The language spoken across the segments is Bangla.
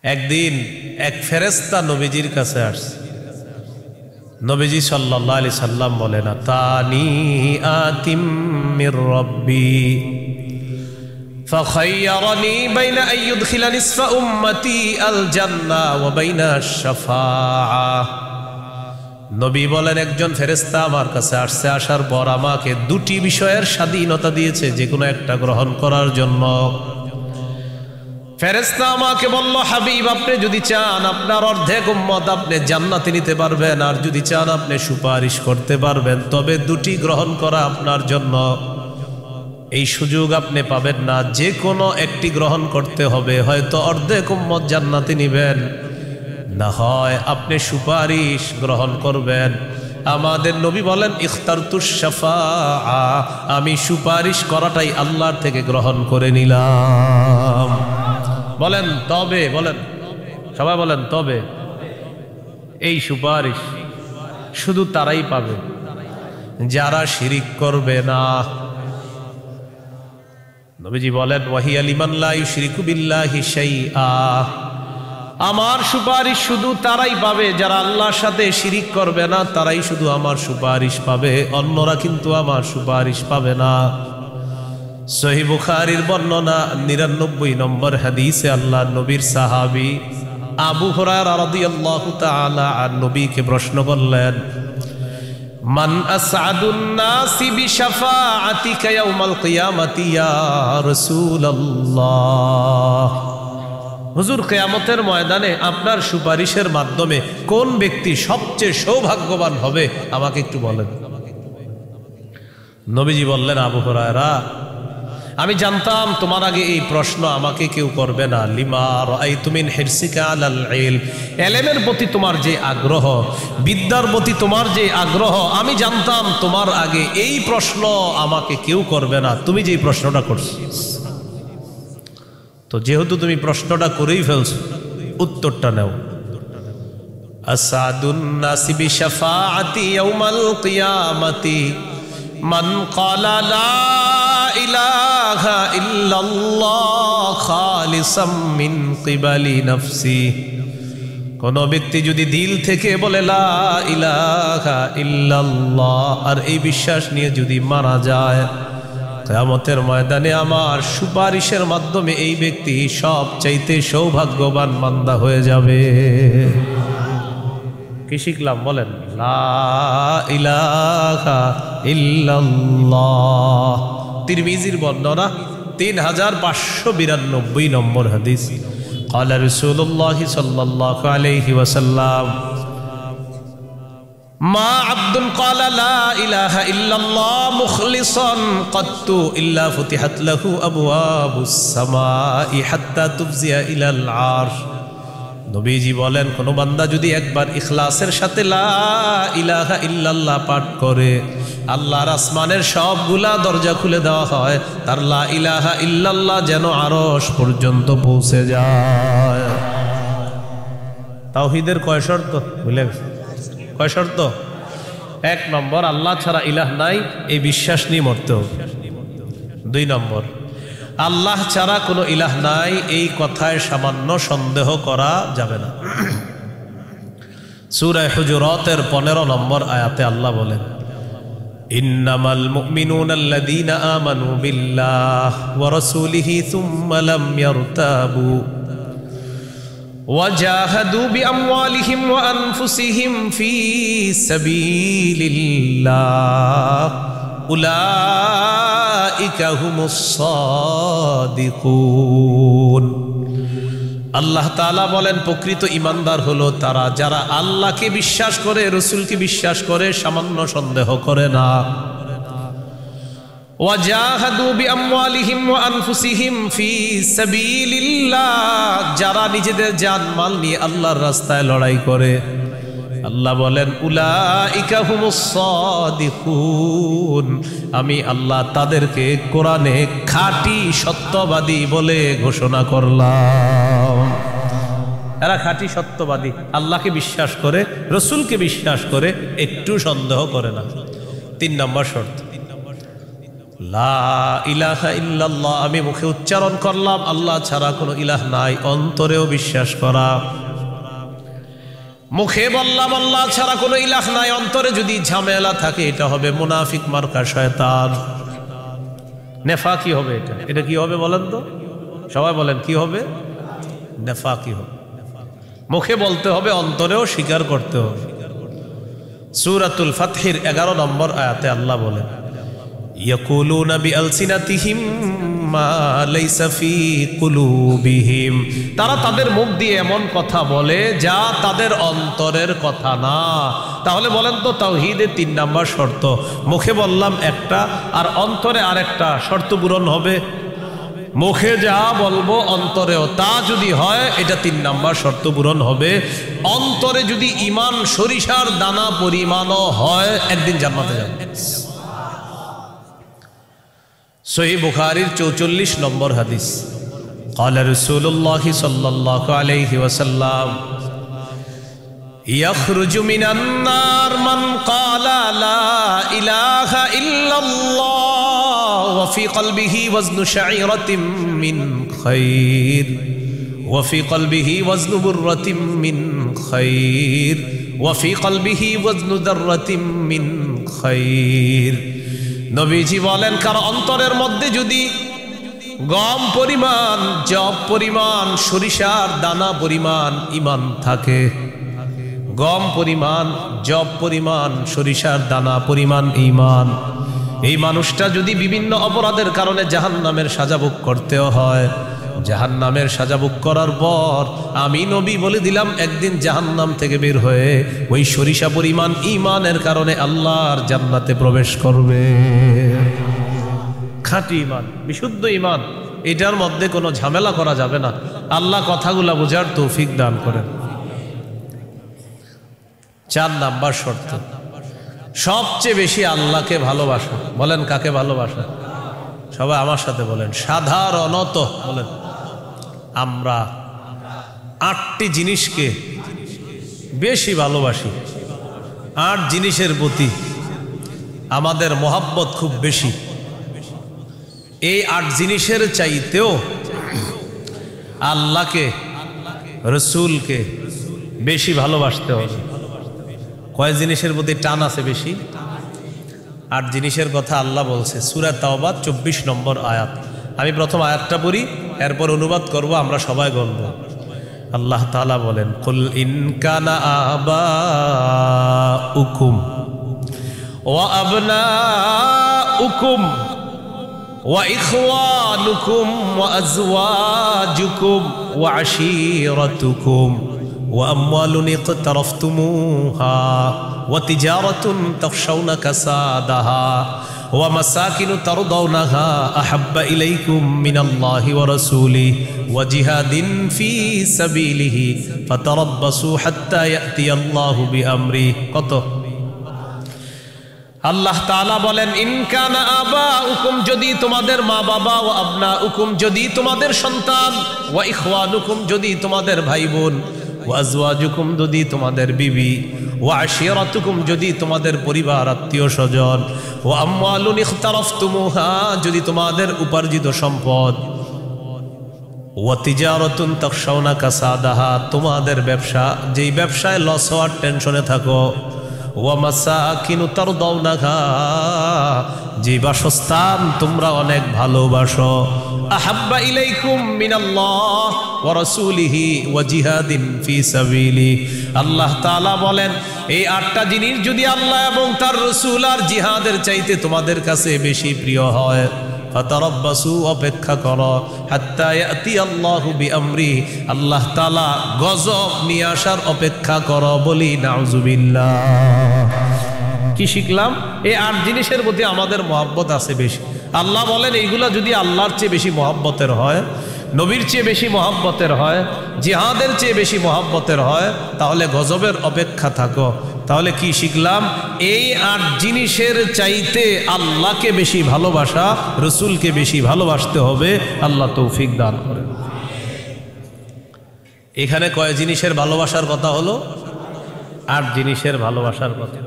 একদিন এক ফেরেশতা নবীজির কাছে আসছে। নবীজি সাল্লাল্লাহু আলাইহি সাল্লাম বলেন, আতানি আতিম মির রাব্বি ফাখায়্যারানি বাইনা আন ইউদখিলা নিসফা উম্মতি আল জান্নাহ ওয়া বাইনা আশ-শাফাআহ। নবী বলেন, একজন ফেরেশতা আমার কাছে আসছে, আসার পর আমাকে দুটি বিষয়ের স্বাধীনতা দিয়েছে, যে কোনো একটা গ্রহণ করার জন্য। ফেরেশতা আমাকে বলল, হাবিব, আপনি যদি চান আপনার অর্ধেক উম্মত আপনি জান্নাতে নিতে পারবেন, আর যদি চান আপনি সুপারিশ করতে পারবেন, তবে দুটি গ্রহণ করা আপনার জন্য। এই সুযোগ আপনি পাবেন না, যে কোনো একটি গ্রহণ করতে হবে। হয়তো অর্ধেক উম্মত জান্নাতে নিবেন, না হয় আপনি সুপারিশ গ্রহণ করবেন। আমাদের নবী বলেন, ইখতারতুশ শাফাআহ, আমি সুপারিশ করাটাই আল্লাহর থেকে গ্রহণ করে নিলাম। বলেন তবে, বলেন সবাই বলেন তবে। এই সুপারিশ শুধু তারাই পাবে যারা শিরিক করবে না। নবীজি বলেন, ওয়াহিয়া লিমান লা ইউশরিকু বিল্লাহি শাইআ, আমার সুপারিশ শুধু তারাই পাবে যারা আল্লাহর সাথে শিরিক করবে না, তারাই শুধু আমার সুপারিশ পাবে, অন্যরা কিন্তু আমার সুপারিশ পাবে না। সহিহ বুখারীর বর্ণনা 99 নম্বর হাদিসে আল্লাহর নবীর সাহাবী আবু হুরায়রা রাদিয়াল্লাহু তাআলা আন নবীকে প্রশ্ন করলেন, মান আসআদুন নাসি বিশাফাআতিকা ইয়াউমাল কিয়ামাতি ইয়া রাসূলুল্লাহ। হুজুর, কিয়ামতের ময়দানে আপনার সুপারিশের মাধ্যমে কোন ব্যক্তি সবচেয়ে সৌভাগ্যবান হবে আমাকে একটু বলেন। নবীজি বললেন, আবু হুরায়রা, আমি জানতাম তোমার আগে এই প্রশ্ন আমাকে কেউ করবে না। লিমা রাআইতু মিন হিরসিকা আলাল ইলম, ইলমের প্রতি তোমার যে আগ্রহ, বিদ্যার প্রতি তোমার যে আগ্রহ, আমি জানতাম তোমার আগে এই প্রশ্ন আমাকে কেউ করবে না, তুমি যেই প্রশ্নটা করছো। তো যেহেতু তুমি প্রশ্নটা করেই ফেলছো, উত্তরটা নাও। আসাদুন নাসি বিশাফাআতি ইয়াউমাল কিয়ামাতি মান ক্বালা লা ইলাহা ইল্লাল্লাহ খালিসাম মিন কিবালি নাফসি। কোন ব্যক্তি যদি দিল থেকে বলে লা ইলাহা ইল্লাল্লাহ, আর এই বিশ্বাস নিয়ে যদি মারা যায়, কিয়ামতের ময়দানে আমার সুপারিশের মাধ্যমে এই ব্যক্তি সবচাইতে সৌভাগ্যবান বান্দা হয়ে যাবে। কি শিখলাম বলেন? লা ইলাহা ইল্লাল্লাহ। তিরমিজির বর্ণনা 3592 নম্বর হাদিস। قال رسول الله صلى الله عليه وسلم ما عبد قال لا إله إلا الله مخلصا قط إلا فتحت له أبواب السماء حتى تفزع إلى العرش। নবীজি বলেন, কোন বান্দা যদি একবার ইখলাসের সাথে লা ইলাহা ইল্লাল্লাহ পাঠ করে, আল্লাহর আসমানের সবগুলা দরজা খুলে দেওয়া হয়, তার লা ইলাহা ইল্লাল্লাহ যেন আরশ পর্যন্ত পৌঁছে যায়। তাওহীদের কয় শর্ত ভুলে গেছে? কয় শর্ত? 1 নম্বর, আল্লাহ ছাড়া ইলাহ নাই, এই বিশ্বাস নিয়ে মরতে হবে। 2 নম্বর, আল্লাহ ছাড়া কোনো ইলাহ নাই, এই কথায় সামান্য সন্দেহ করা যাবে না। সূরা হুজুরাতের 15 নম্বর আয়াতে আল্লাহ বলেন, ইন্নামাল মুমিনুনা আল্লাযীনা আমানু বিল্লাহি ওয়া রাসূলিহি সুম্মা লাম ইয়ারতাবু ওয়া জাহাদু বিআমওয়ালিহিম ওয়া আনফুসিহিম ফী সাবিলিল্লাহ উলাইকা হুমুস সাদিকুন। আল্লাহ তাআলা বলেন, প্রকৃত ঈমানদার হলো তারা যারা আল্লাহকে বিশ্বাস করে, রাসূলকে বিশ্বাস করে, সামান্য সন্দেহ করে না। ওয়া জাহাদু বিআমওয়ালিহিম ওয়া আনফুসিহিম ফী সাবিলিল্লাহ, যারা নিজেদের জান-মাল নিয়ে আল্লাহর রাস্তায় লড়াই করে। আল্লাহ বলেন, উলাইকা হুমুস সাদিকুন, আমি আল্লাহ তাদেরকে কোরআনে খাঁটি সত্যবাদী বলে ঘোষণা করলাম। এরা খাঁটি সত্যবাদী, আল্লাহকে বিশ্বাস করে, রাসূলকে বিশ্বাস করে, একটু সন্দেহ করে না। 3 নম্বর শর্ত, লা ইলাহা ইল্লাল্লাহ, আমি মুখে উচ্চারণ করলাম আল্লাহ ছাড়া কোনো ইলাহ নাই, অন্তরেও বিশ্বাস করা। মুখে বললাম আল্লাহ ছাড়া কোনো ইলাহ নাই, অন্তরে যদি ঝামেলা থাকে এটা হবে মুনাফিক মার্কা শয়তান, নেফাকি হবে। এটা কি হবে বলেন তো, সবাই বলেন কি হবে? নেফাকি হবে। মুখে বলতে হবে, অন্তরেও স্বীকার করতে হবে। সূরাতুল ফাতহির 11 নম্বর আয়াতে আল্লাহ বলেন, ইয়াকুলুনা বিআলসিনাতিহিম মা লাইসা ফি কুলুবিহিম, তারা তাদের মুখ দিয়ে এমন কথা বলে যা তাদের অন্তরের কথা না। তাহলে বলেন তো তাওহীদের 3 নম্বর শর্ত, মুখে বললাম একটা আর অন্তরে আরেকটা, শর্ত পূরণ হবে? মুখে যা বলবো অন্তরেও তা যদি হয়, এটা 3 নম্বর শর্ত পূরণ হবে। অন্তরে যদি ঈমান সরিষার দানা পরিমাণও হয়, একদিন জান্নাতে যাবে। সহিহ বুখারীর 44 নম্বর হাদিস, ক্বালা রাসূলুল্লাহ সাল্লাল্লাহু আলাইহি ওয়াসাল্লাম, ইয়াখরুজু মিনান নার মান ক্বালা লা ইলাহা ইল্লাল্লাহ ওয়া ফি কলবিহি ওয়াজনু শাঈরাতিন মিন খায়র ওয়া ফি কলবিহি ওয়াজনু বুররাতিন মিন খায়র ওয়া ফি কলবিহি ওয়াজনু দাররাতিন মিন খায়র। নবীজি বলেন, কার অন্তরের মধ্যে যদি গম পরিমাণ, জব পরিমাণ, সরিষার দানা পরিমাণ ঈমান থাকে, গম পরিমাণ, জব পরিমাণ, সরিষার দানা পরিমাণ ঈমান, এই মানুষটা যদি বিভিন্ন অপরাধের কারণে জাহান্নামের সাজা ভোগ করতেও হয়, জাহান্নামের সাজা ভোগ করার পর আমি নবী বলে দিলাম একদিন জাহান্নাম থেকে বের হয়ে ওই সরিষা পরিমাণ ঈমানের কারণে আল্লাহর জান্নাতে প্রবেশ করবে। খাঁটি ঈমান, বিশুদ্ধ ঈমান, এটার মধ্যে কোনো ঝামেলা করা যাবে না। আল্লাহ কথাগুলা বোঝার তৌফিক দান করেন। 4 নাম্বার শর্ত, সবচেয়ে বেশি আল্লাহকে ভালোবাসা। বলেন কাকে ভালোবাসা? সবাই আমার সাথে বলেন, সাধারণত বলেন। আমরা 8টি জিনিসকে বেশি ভালোবাসি, 8 জিনিসের প্রতি আমাদের মহব্বত খুব বেশি। এই 8 জিনিসের চাইতেও আল্লাহকে, রসুলকে বেশি ভালোবাসতে হবে। কয় জিনিসের প্রতি টান আছে বেশি? 8 জিনিসের কথা আল্লাহ বলছে সূরা তাওবা 24 নম্বর আয়াত। আমি প্রথম আয়াতটা পড়ি, এরপর অনুবাদ করব, আমরা সবাই বলব। আল্লাহ তাআলা বলেন, কুল ইন কানা আবাউকুম ওয়া আবনাউকুম ওয়া ইখওয়ানুকুম ওয়া আজওয়াজুকুম ওয়া আশীরাতুকুম وأموال اقترفتموها وتجارة تخشون كسادها ومساكن ترضونها أحب إليكم من الله ورسوله وجهاد في سبيله فتربصوا حتى يأتي الله بأمره। কত? আল্লাহ তাআলা বলেন, ইন কানা আবাউকুম, যদি তোমাদের মা বাবা, ওয়া আবনাউকুম, যদি তোমাদের সন্তান, ওয়া ইখওয়ানুকুম, যদি তোমাদের ভাই বোন, ওয়া আজওয়াজুকুম, যদি তোমাদের বিবি, ওয়া আশীরাতুকুম, যদি তোমাদের পরিবার আত্মীয় স্বজন, ওয়া আমওয়ালুন ইখতারাফতুমুহা, যদি তোমাদের উপার্জিত সম্পদ, ওয়া তিজারাতুন তাখশাউনা কাসাদাহা, তোমাদের ব্যবসা, যেই ব্যবসায় লস হওয়ার টেনশনে থাকো, ওয়া মাসাকিনু তারদাউনাহা, যে বাসস্থান তোমরা অনেক ভালোবাসো, আহাব্বা ইলাইকুম মিনাল্লাহ ওয়া রাসূলিহি ওয়া জিহাদিন ফি সাবিলি। আল্লাহ তাআলা বলেন, এই 8টা জিনিস যদি আল্লাহ এবং তার রাসূল আর জিহাদের চাইতে তোমাদের কাছে বেশি প্রিয় হয়, ফাতারাব্বাসু, অপেক্ষা করো, হাত্তা ইয়াতি আল্লাহু বিআমরি, আল্লাহ তাআলা গজব নিয়ে আসার অপেক্ষা করো। বলি নাউজুবিল্লাহ। কি শিখলাম? এই 8 জিনিসের প্রতি আমাদের মহব্বত আছে বেশি। আল্লাহ বলেন, এইগুলা যদি আল্লাহর চেয়ে বেশি মহব্বতের হয়, নবীর চেয়ে বেশি মহব্বতের হয়, জিহাদের চেয়ে বেশি মহব্বতের হয়, তাহলে গজবের অপেক্ষা থাকো। তাহলে কি শিখলাম? এই 8 জিনিসের চাইতে আল্লাহকে বেশি ভালোবাসা, রসুলকে বেশি ভালোবাসতে হবে। আল্লাহ তৌফিক দান করেন। এখানে কয় জিনিসের ভালোবাসার কথা হলো? 8 জিনিসের ভালোবাসার কথা।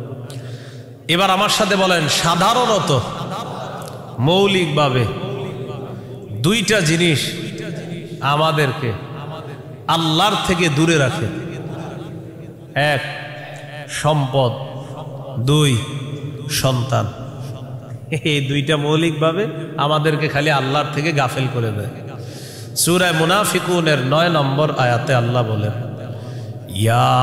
এবার আমার সাথে বলেন, সাধারণত মৌলিকভাবে দুইটা জিনিস আমাদেরকে আল্লাহর থেকে দূরে রাখে। এক, সম্পদ, দুই, সন্তান। এই দুইটা মৌলিকভাবে আমাদেরকে খালি আল্লাহর থেকে গাফেল করে দেয়। সূরা মুনাফিকুনের 9 নম্বর আয়াতে আল্লাহ বলেন, ইয়া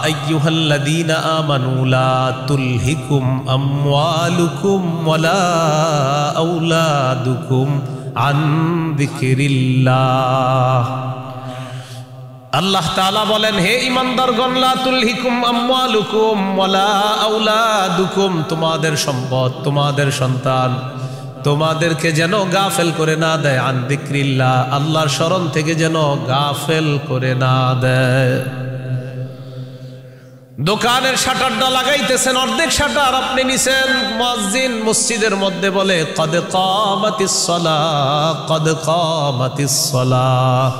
আইয়ুহাল্লাযীনা আমানু লা তুলহিকুম আমওয়ালুকুম ওয়ালা আওলাদুকুম আন যিকরিল্লাহ। আল্লাহ তাআলা বলেন, হে ঈমানদারগণ, লা তুলহিকুম আমওয়ালুকুম ওয়ালা আওলাদুকুম, তোমাদের সম্পদ, তোমাদের সন্তান তোমাদেরকে যেন গাফেল করে না দেয়, আন যিকরিল্লাহ, আল্লাহর স্মরণ থেকে যেন গাফেল করে না দেয়। দোকানের শাটারটা লাগাইতেছেন, অর্ধেক শাটার আপনি নিছেন, মুয়াজ্জিন মসজিদের মধ্যে বলে কদ কামাতিস সালাহ, কদ কামাতিস সালাহ,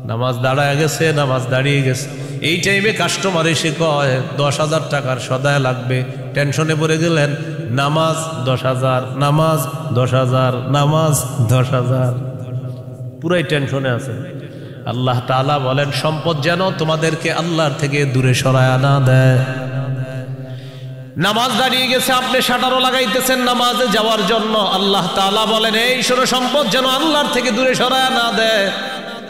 নামাজ দাঁড়ায় গেছে, নামাজ দাঁড়িয়ে গেছে। এই টাইমে কাস্টমার এসে কয় 10,000 টাকার সদায় লাগবে, টেনশনে পড়ে গেলেন, নামাজ 10,000, নামাজ 10,000, নামাজ 10,000, পুরাই টেনশনে আছে। আল্লাহ তাআলা বলেন, সম্পদ যেন তোমাদেরকে আল্লাহর থেকে দূরে সরায় না দেয়। নামাজ দাঁড়িয়ে গেছে, আপনি শাটারও লাগাইতেছেন নামাজে যাওয়ার জন্য, আল্লাহ তাআলা বলেন, এই শোনো, সম্পদ যেন আল্লাহর থেকে দূরে সরায় না দেয়।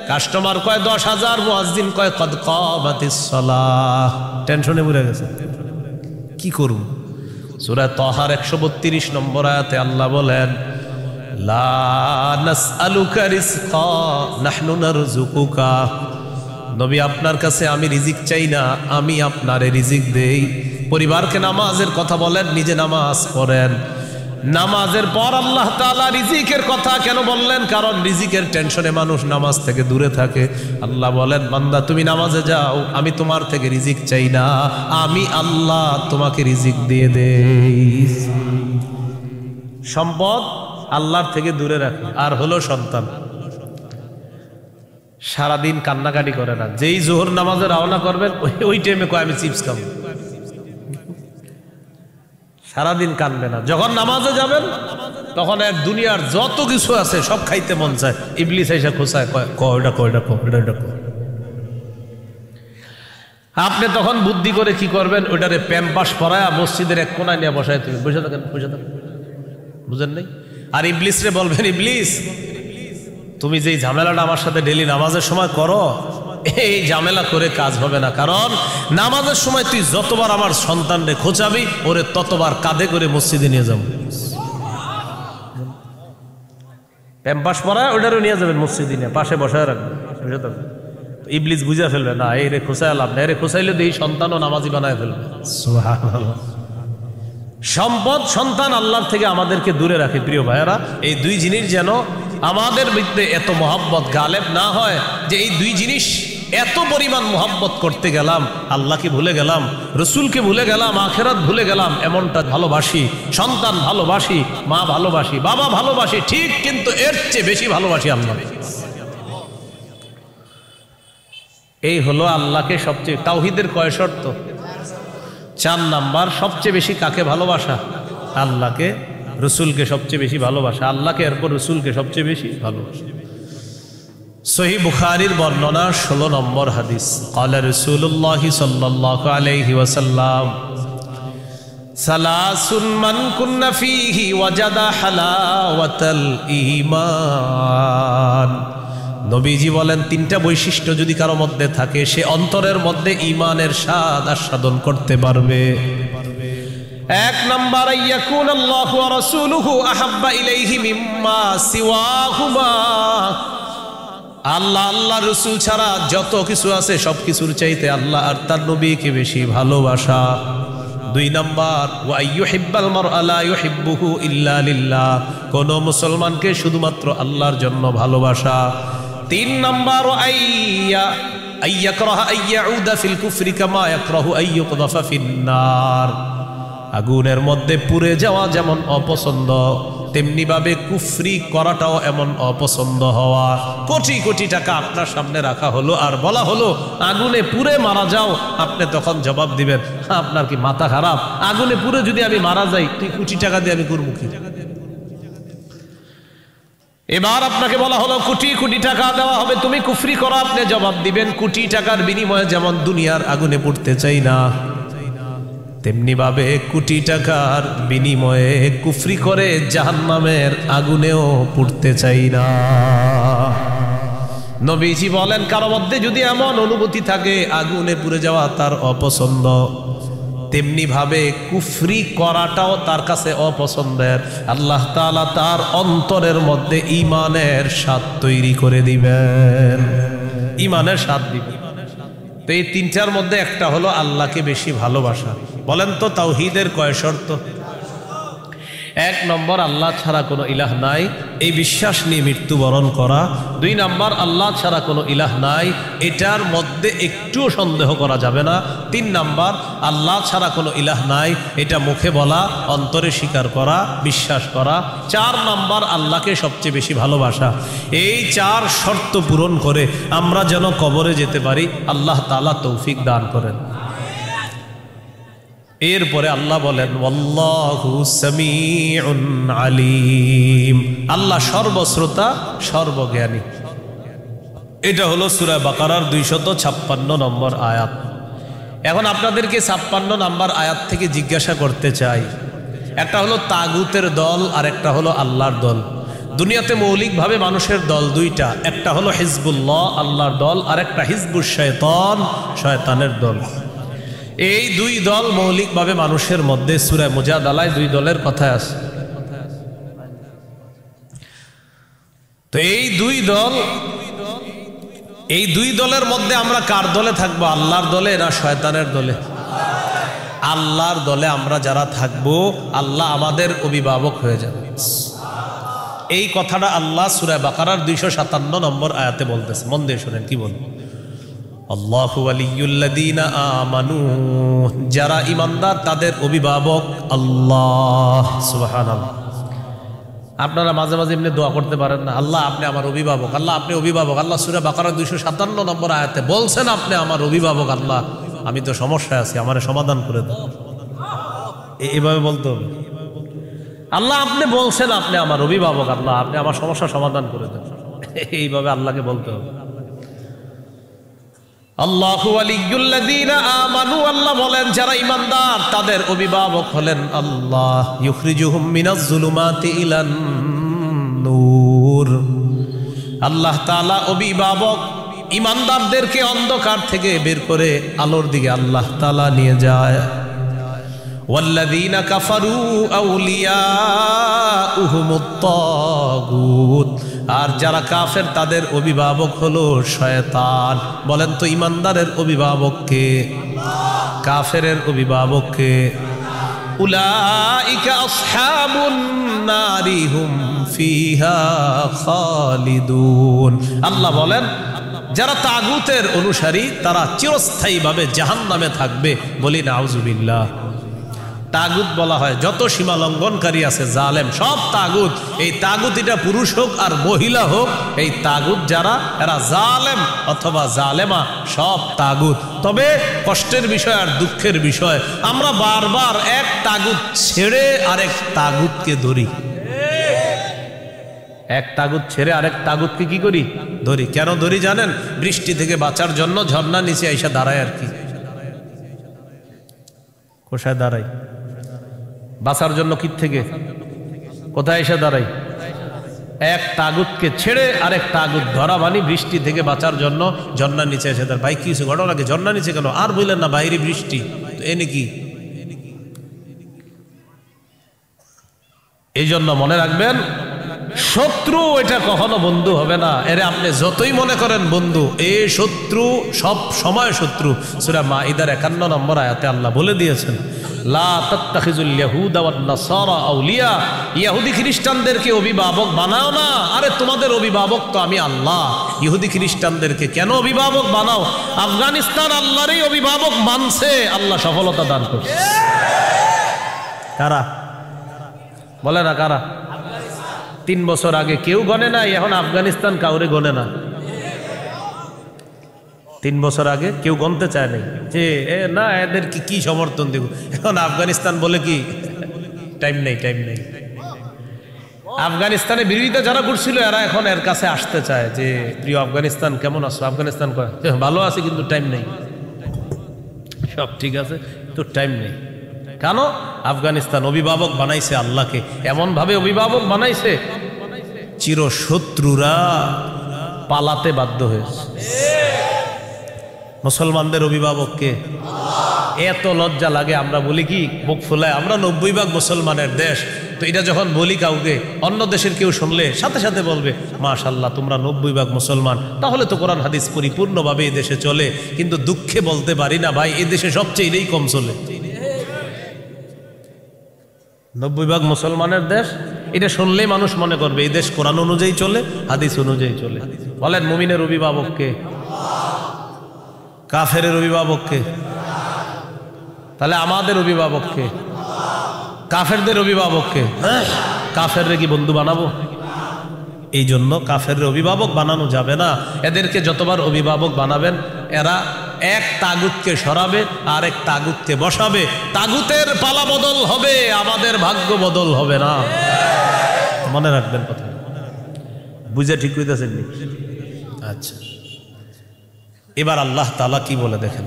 কাস্টমার কয় 10,000, মুয়াজ্জিন কয় কদ কামাতিস সালাহ, টেনশনে পড়ে গেছে, কি করব? সূরা তাহার 132 নম্বর আয়াতে আল্লাহ বলেন, লা নাসআলুকা রিজকা নাহনু নারযুকুকা, নবী আপনার কাছে আমি রিজিক চাই না, আমি আপনারে রিজিক দেই। পরিবারকে নামাজের কথা বলেন, নিজে নামাজ পড়েন। নামাজের পর আল্লাহ তাআলা রিজিকের কথা কেন বললেন? কারণ রিজিকের টেনশনে মানুষ নামাজ থেকে দূরে থাকে। আল্লাহ বলেন, বান্দা তুমি নামাজে যাও, আমি তোমার থেকে রিজিক চাই না, আমি আল্লাহ তোমাকে রিজিক দিয়ে দেই। সম্পদ আল্লাহর থেকে দূরে রাখে। আর হলো সন্তান, সারাদিন কান্নাকাটি করে না, যেই জোহর নামাজে রওনা করবেন ওই টাইমে কয় আমি চিপস খাবো, সারাদিন কানবে না। যখন নামাজে যাবেন তখন এক দুনিয়ার যত কিছু আছে সব খাইতে মন চায়, ইবলিস এসে খোঁচায়, কয়টা কয়টা কয়টা। আপনি তখন বুদ্ধি করে কি করবেন, ওইটারে প্যাম্পাস পরায়া মসজিদের এক কোনায় নিয়ে বসায়, তুমি বসে থাকেন, বসে থাকেন, বুঝেন নাই? আর ইবলিস রে বলবেন, ইবলিস তুমি যেই ঝামেলাটা আমার সাথে ডেলি নামাজের সময় করো, এই ঝামেলা করে কাজ হবে না। কারণ নামাজের সময় তুই যতবার আমার সন্তানরে খোঁচাবি, ওরে ততবার কাঁধে করে মসজিদে নিয়ে যাবো। প্যাম্পাস পরায় ওইটারও নিয়ে যাবেন মসজিদে, নিয়ে পাশে বসায় রাখবেন, বুঝে থাকবেন। ইবলিস বুঝে ফেলবে, না এই রে খোঁচায় লাভ না, এরে খোঁচাইলে তো এই সন্তানও নামাজি বানায় ফেলবে। সুবহানাল্লাহ। সম্পদ, সন্তান আল্লাহর থেকে আমাদেরকে দূরে রাখে। প্রিয় ভাইয়েরা, এই দুই জিনিস যেন আমাদের ভিতরে এত মহব্বত গালেব না হয় যে এই দুই জিনিস এত পরিমাণ মহব্বত করতে গেলাম, আল্লাহকে ভুলে গেলাম, রসুলকে ভুলে গেলাম, আখেরাত ভুলে গেলাম। এমনটা ভালোবাসি, সন্তান ভালোবাসি, মা ভালোবাসি, বাবা ভালোবাসি, ঠিক, কিন্তু এর চেয়ে বেশি ভালোবাসি আল্লাহ। এই হলো আল্লাহকে সবচেয়ে, তাওহীদের কয় শর্ত? 4 নাম্বার। সবচেয়ে বেশি কাকে ভালোবাসা? আল্লাহকে, রসুলকে সবচেয়ে বেশি ভালোবাসা, আল্লাহকে, এরপর রসুলকে সবচেয়ে বেশি ভালোবাসা। সহিহ বুখারীর বর্ণনা 16 নম্বর হাদিস, ক্বালা রাসূলুল্লাহ সাল্লাল্লাহু আলাইহি ওয়াসাল্লাম, সালাসুন মান কুন্না ফীহি ওয়াজাদা হালাওয়াতাল ঈমান। নবীজি বলেন, 3টা বৈশিষ্ট্য যদি কারো মধ্যে থাকে, সে অন্তরের মধ্যে ঈমানের স্বাদ আস্বাদন করতে পারবে। 1 নাম্বার, ইয়াকুন আল্লাহু ওয়া রাসূলুহু আহাব্বা ইলাইহি মিম্মা সিওয়াহুমা, আল্লাহ, আল্লাহ রসুল ছাড়া যত কিছু আছে সব কিছুর চাইতে আল্লাহ আর তার নবীকে বেশি ভালোবাসা। 2 নাম্বার, ওয়া ইউহিব্বাল মারআ লা ইউহিব্বুহু ইল্লা লিল্লাহ, কোন মুসলমানকে শুধুমাত্র আল্লাহর জন্য ভালোবাসা। 3 নাম্বার, আইয়াকরাহা আইয়াউদা ফিল কুফরি কামা ইয়াকরাহু আইয়ুকযাফা ফিন নার, আগুনের মধ্যে পুড়ে যাওয়া যেমন অপছন্দ, তেমনি ভাবে কুফরি করাটাও এমন অপছন্দ হওয়া। কোটি কোটি টাকা আপনার সামনে রাখা হলো আর বলা হলো আগুনে পুড়ে মারা যাও, আপনি তখন জবাব দিবেন আপনার কি মাথা খারাপ? আগুনে পুড়ে যদি আমি মারা যাই, তুই কোটি টাকা দিয়ে আমি করবো কি? এবার আপনাকে বলা হলো কোটি কোটি টাকা দেওয়া হবে, তুমি কুফরি করো, আপনি জবাব দিবেন কোটি টাকার বিনিময়ে যেমন দুনিয়ার আগুনে পুড়তে চাই না, তেমনি ভাবে কোটি টাকার বিনিময়ে কুফরি করে জাহান্নামের আগুনেও পুড়তে চাই না। নবীজি বলেন কারো মধ্যে যদি এমন অনুভূতি থাকে আগুনে পুড়ে যাওয়া তার অপছন্দ, তেমনি ভাবে কুফরি করাটাও তার কাছে অপছন্দের, আল্লাহ তাআলা তার অন্তরের মধ্যে ঈমানের স্বাদ তৈরি করে দিবেন, ঈমানের স্বাদ দিবেন। তো এই তিনটার মধ্যে একটা হলো আল্লাহকে বেশি ভালোবাসা। বলেন তো তাওহীদের কয় শর্ত? এক নম্বর আল্লাহ ছাড়া কোনো ইলাহ নাই, এই বিশ্বাস নিয়ে মৃত্যুবরণ করা। দুই নম্বর আল্লাহ ছাড়া কোনো ইলাহ নাই, এটার মধ্যে একটুও সন্দেহ করা যাবে না। তিন নম্বর আল্লাহ ছাড়া কোনো ইলাহ নাই, এটা মুখে বলা, অন্তরে স্বীকার করা, বিশ্বাস করা। চার নম্বর আল্লাহকে সবচেয়ে বেশি ভালোবাসা। এই চার শর্ত পূরণ করে আমরা যেন কবরে যেতে পারি, আল্লাহ তাআলা তৌফিক দান করেন। এরপরে আল্লাহ বলেন ওয়াল্লাহু সামিউন আলিম, আল্লাহ সর্বশ্রোতা সর্বজ্ঞানী। এটা হলো সূরা বাকারার 256 নম্বর আয়াত। এখন আপনাদেরকে 56 নম্বর আয়াত থেকে জিজ্ঞাসা করতে চাই, একটা হলো তাগুতের দল আর একটা হলো আল্লাহর দল। দুনিয়াতে মৌলিকভাবে মানুষের দল দুইটা, একটা হলো হিজবুল্লাহ আল্লাহর দল, আর একটা হিজবুশ শয়তান শয়তানের দল। এই দুই দল মৌলিকভাবে মানুষের মধ্যে সূরা মুজাদালায় দুই দলের কথা আছে। তো এই দুই দলের মধ্যে আমরা কার দলে থাকবো? আল্লাহর দলে না শয়তানের দলে? আল্লাহর দলে আমরা যারা থাকবো আল্লাহ আমাদের অভিভাবক হয়ে যাবে। এই কথাটা আল্লাহ সূরা বাকারার 257 নম্বর আয়াতে বলতেছে। মন দিয়ে শুনেন কি বল, আল্লাহু ওয়ালিয়ুল্লাযীনা আমানু, যারা ঈমানদার তাদের অভিভাবক আল্লাহ। সুবহানাল্লাহ। আপনারা মাঝে মাঝে এমনি দোয়া করতে পারেন না, আল্লাহ আপনি আমার অভিভাবক, আল্লাহ আপনি অভিভাবক। আল্লাহ সূরা বাকারা 257 নম্বর আয়াতে বলছেন আপনি আমার অভিভাবক। আল্লাহ আমি তো সমস্যায় আছি, আমারে সমাধান করে দেন। এইভাবে বলতে হবে, আল্লাহ আপনি বলছেন আপনি আমার অভিভাবক, আল্লাহ আপনি আমার সমস্যা সমাধান করে দেন। এইভাবে আল্লাহকে বলতে হবে। আল্লাহু ওয়ালিয়ুল্লাযীনা আমানু, আল্লাহ বলেন যারা ঈমানদার তাদের অভিভাবক হলেন আল্লাহ। ইউখরিজুহুম মিনাজ যুলুমাতি ইলান নূর, আল্লাহ তাআলা অভিভাবক ঈমানদারদেরকে অন্ধকার থেকে বের করে আলোর দিকে আল্লাহ তাআলা নিয়ে যায়। ওয়াল্লাযীনা কাফারু আউলিয়াউহুমুত তাগুত, আর যারা কাফের তাদের অভিভাবক হলো শয়তান। বলেন তো ঈমানদারের অভিভাবক কে? কাফেরের অভিভাবক কে? উলাইকা আসহাবুন নারি হুম ফিহা খালিদুন। আল্লাহ বলেন যারা তাগুতের অনুসারী তারা চিরস্থায়ীভাবে জাহান্নামে থাকবে। বলি নাউজুবিল্লাহ। তাগুত বলা হয় যত সীমা লঙ্ঘনকারী আছে জালেম, সব তাগুত। এই তাগুত এটা পুরুষ হোক আর মহিলা হোক, এই তাগুত যারা এরা জালেম অথবা জালেমা, সব তাগুত। তবে কষ্টের বিষয় আর দুঃখের বিষয়, আমরা বারবার এক তাগুত ছেড়ে আরেক তাগুতকে ধরি। এক তাগুত ছেড়ে আরেক তাগুতকে কি করি? ধরি। কেন ধরি জানেন? বৃষ্টি থেকে বাঁচার জন্য ঝর্ণা নিচে এসে দাঁড়ায় আর কি। কোথায় দাঁড়াই? বাঁচার জন্য কি থেকে কোথায় এসে দাঁড়াই? এক তাগুতকে ছেড়ে আরেক তাগুত ধরা, মানে বৃষ্টি থেকে বাঁচার জন্য ঝর্ণার নিচে এসে দাঁড়ায়। ভাই কিছু ঘটনা কি? ঝর্ণা নিচে কেন? আর বললেন না বাইরে বৃষ্টি, তো এনে কি? এই জন্য মনে রাখবেন, শত্রু এটা কখনো বন্ধু হবে না। এরে আপনি যতই মনে করেন বন্ধু, এই শত্রু সব সময় শত্রু। সূরা মাইদার 51 নম্বর আয়াতে আল্লাহ বলে দিয়েছেন, লা তাত্তাখিজুল ইয়াহুদা ওয়ান নাসারা আউলিয়া, ইহুদি খ্রিস্টানদেরকে অভিভাবক বানাও না। আরে তোমাদের অভিভাবক তো আমি আল্লাহ। ইহুদি খ্রিস্টানদেরকে কেন অভিভাবক বানাও? আফগানিস্তান আল্লাহরই অভিভাবক মানছে, আল্লাহ সফলতা দান করছে। কারা? বলে না কারা? 3 বছর আগে কেউ গণে না, এখন আফগানিস্তান কাউরে গণে না। 3 বছর আগে কেউ গণতে চায় নাই যে না এদের কি সমর্থন দেব, এখন আফগানিস্তান বলে কি টাইম নেই। আফগানিস্তানে বিরোধিতা যারা করছিল এরা এখন এর কাছে আসতে চায় যে প্রিয় আফগানিস্তান কেমন আছো? আফগানিস্তান কয় ভালো আছে কিন্তু টাইম নেই, সব ঠিক আছে তো টাইম নেই। কেন? আফগানিস্তান অভিভাবক বানাইছে আল্লাহকে, এমন ভাবে অভিভাবক বানাইছে চিরশত্রুরা পালাতে বাধ্য হয়েছে। মুসলমানদের অভিভাবককে এত লজ্জা লাগে, আমরা বলি কি বুক ফুলায়, আমরা 90% মুসলমানের দেশ, তো এটা যখন বলি কাউকে, অন্য দেশের কেউ শুনলে সাথে সাথে বলবে মাশাআল্লাহ তোমরা 90% মুসলমান, তাহলে তো কোরআন হাদিস পরিপূর্ণভাবে এই দেশে চলে। কিন্তু দুঃখে বলতে পারি না ভাই, এই দেশে সবচেয়ে এটাই কম চলে। 90% মুসলমানের দেশ, এটা শুনলেই মানুষ মনে করবে এই দেশ কোরআন অনুযায়ী চলে, হাদিস অনুযায়ী চলে। বলেন মুমিনের অভিভাবককে? কাফেরের অভিভাবককে? তাহলে আমাদের অভিভাবককে? কাফেরদের অভিভাবককে? কাফেররে কি বন্ধু বানাবো? এই জন্য কাফেরের অভিভাবক বানানো যাবে না। এদেরকে যতবার অভিভাবক বানাবেন এরা এক তাগুতকে সরাবে আর এক তাগুতকে বসাবে। তাগুতের পালা বদল হবে, আমাদের ভাগ্য বদল হবে না। মনে রাখবেন কথা, বুঝে ঠিক হইতেছেন? আচ্ছা, এবার আল্লাহ তাআলা কি বলে দেখেন,